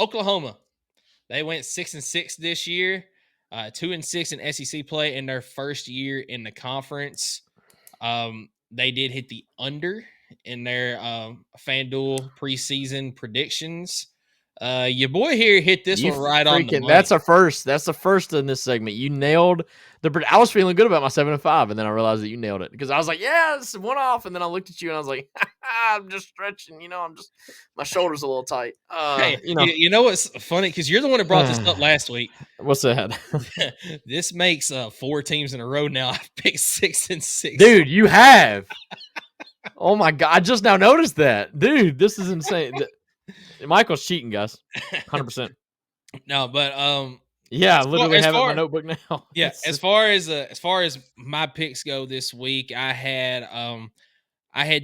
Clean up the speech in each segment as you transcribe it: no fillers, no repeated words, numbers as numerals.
Oklahoma. They went 6-6 this year, 2-6 in SEC play in their first year in the conference. They did hit the under in their FanDuel preseason predictions. Your boy here hit this one right on the money. That's a first. That's the first in this segment. You nailed I was feeling good about my 7-5, and then I realized that you nailed it because I was like, yes, one off. And then I looked at you and I was like, I'm just stretching. My shoulder's a little tight. Hey, you know what's funny? Because you're the one that brought this up last week. What's that? This makes 4 teams in a row now. I've picked 6-6. Dude, you have. Oh my God. I just now noticed that. Dude, this is insane. Michael's cheating, guys. 100%. No, but yeah, I literally have it in my notebook now. Yeah, as far as my picks go this week, I had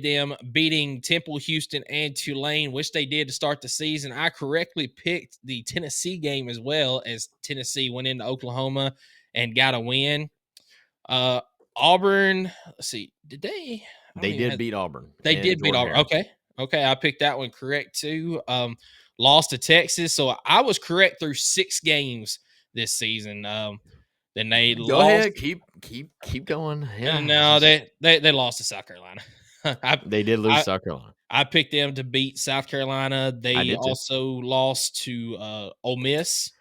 them beating Temple, Houston, and Tulane, which they did to start the season. I correctly picked the Tennessee game as well, as Tennessee went into Oklahoma and got a win. Auburn, let's see, did they? They did beat Auburn. They did beat Auburn. Okay, I picked that one correct too. Lost to Texas, so I was correct through 6 games this season. Then they Go lost. ahead, keep going. Yeah. No, they lost to South Carolina. They did lose to South Carolina. I picked them to beat South Carolina. They also lost to Ole Miss.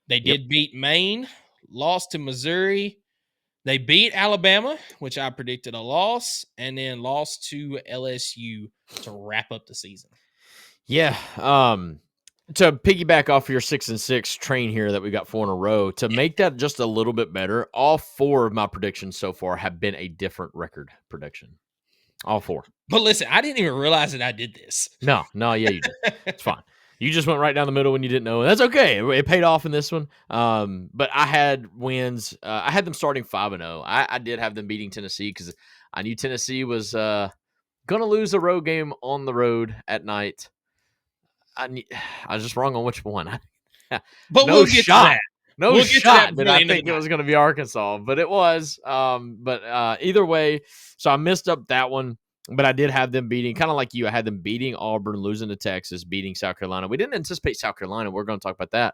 They did beat Maine, lost to Missouri. They beat Alabama, which I predicted a loss, and then lost to LSU to wrap up the season. Yeah. To piggyback off your 6-6 train here that we got 4 in a row, to make that just a little bit better, all 4 of my predictions so far have been a different record prediction. All 4. But listen, I didn't even realize that I did this. No, yeah, you did. It's fine. You just went right down the middle when you didn't know. That's okay. It paid off in this one. But I had wins. I had them starting 5-0. I did have them beating Tennessee because I knew Tennessee was going to lose a road game on the road at night. I was just wrong on which one. But we'll get to that. No shot that I think it was going to be Arkansas, but it was. But either way, so I missed up that one. But I did have them beating, kind of like you. I had them beating Auburn, losing to Texas, beating South Carolina. We didn't anticipate South Carolina. We're going to talk about that.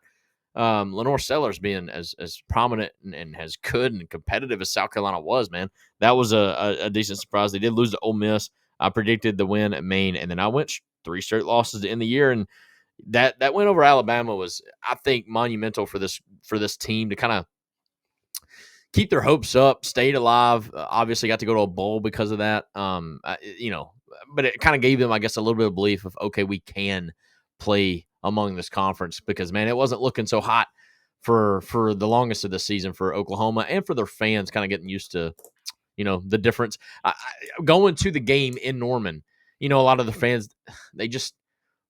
Lenore Sellers being as prominent and as good and competitive as South Carolina was, man. That was a decent surprise. They did lose to Ole Miss. I predicted the win at Maine, and then I went 3 straight losses to end the year. And that win over Alabama was, I think, monumental for this team to kind of keep their hopes up, stayed alive. Obviously got to go to a bowl because of that. But it kind of gave them, I guess, a little bit of belief of, okay, we can play among this conference because, man, it wasn't looking so hot for the longest of the season for Oklahoma and for their fans kind of getting used to, the difference. Going to the game in Norman, a lot of the fans, they just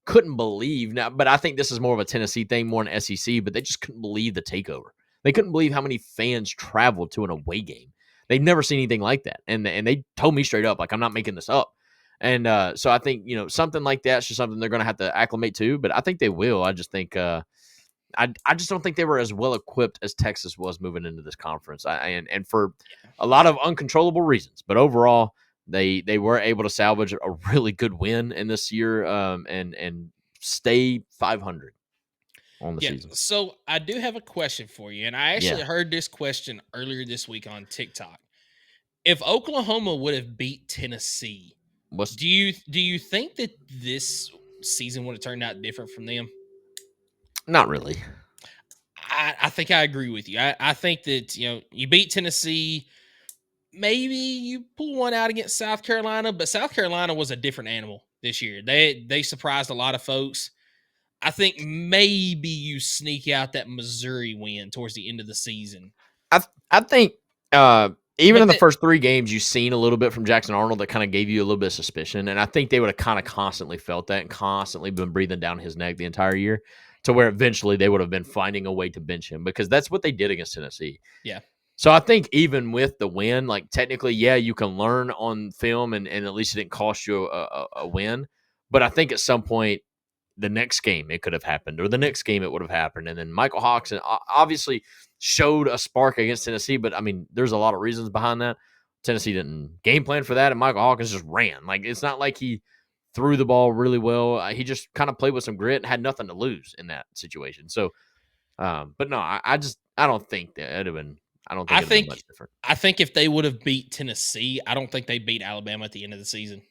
couldn't believe now, but I think this is more of a Tennessee thing, more an SEC, but they just couldn't believe the takeover. They couldn't believe how many fans traveled to an away game. They've never seen anything like that. And they told me straight up, like, I'm not making this up. And so I think, something like that's just something they're going to have to acclimate to, but I think they will. I just think I just don't think they were as well equipped as Texas was moving into this conference. And for a lot of uncontrollable reasons, but overall, they were able to salvage a really good win in this year and stay 500. On the season. So I do have a question for you, and I actually heard this question earlier this week on TikTok. If Oklahoma would have beat Tennessee, do you think that this season would have turned out different from them? Not really. I think I agree with you. I think that you beat Tennessee, maybe you pull one out against South Carolina, but South Carolina was a different animal this year. They surprised a lot of folks. I think maybe you sneak out that Missouri win towards the end of the season. I think even in the first 3 games, you've seen a little bit from Jackson Arnold that kind of gave you a little bit of suspicion. And I think they would have kind of constantly felt that and constantly been breathing down his neck the entire year to where eventually they would have been finding a way to bench him because that's what they did against Tennessee. Yeah. So I think even with the win, like technically, you can learn on film and at least it didn't cost you a win. But I think at some point, the next game it could have happened, or the next game it would have happened. And then Michael Hawks obviously showed a spark against Tennessee, but I mean, there's a lot of reasons behind that. Tennessee didn't game plan for that, and Michael Hawkins just ran. Like, it's not like he threw the ball really well. He just kind of played with some grit and had nothing to lose in that situation. So, but no, I don't think that it'd have been. I don't think it'd have been much different. I think if they would have beat Tennessee, I don't think they beat Alabama at the end of the season.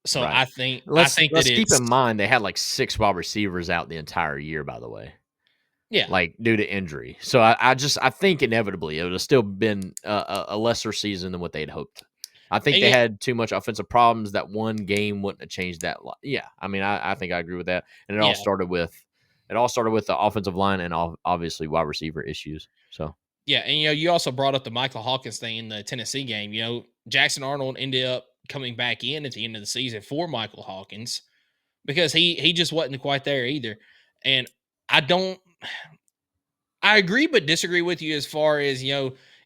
So Right. I think that Let's keep it's in mind they had like 6 wide receivers out the entire year, by the way, yeah. like due to injury. So I think inevitably it would have still been a lesser season than what they'd hoped. I think they Yeah, had too much offensive problems. That one game wouldn't have changed that. Yeah, I mean, I think I agree with that. And it all yeah. started with the offensive line and obviously wide receiver issues. So Yeah, and you also brought up the Michael Hawkins thing in the Tennessee game. Jackson Arnold ended up coming back in at the end of the season for Michael Hawkins because he just wasn't quite there either. And I don't I agree but disagree with you as far as,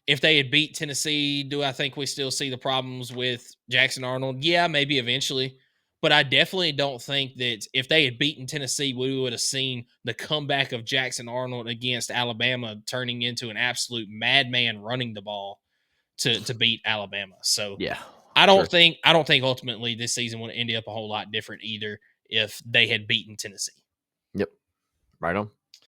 if they had beat Tennessee, do I think we still see the problems with Jackson Arnold? Yeah, maybe eventually. But I definitely don't think that if they had beaten Tennessee, we would have seen the comeback of Jackson Arnold against Alabama turning into an absolute madman running the ball to beat Alabama. So yeah, I don't sure. think I don't think ultimately this season would end up a whole lot different either if they had beaten Tennessee. Yep. Right on.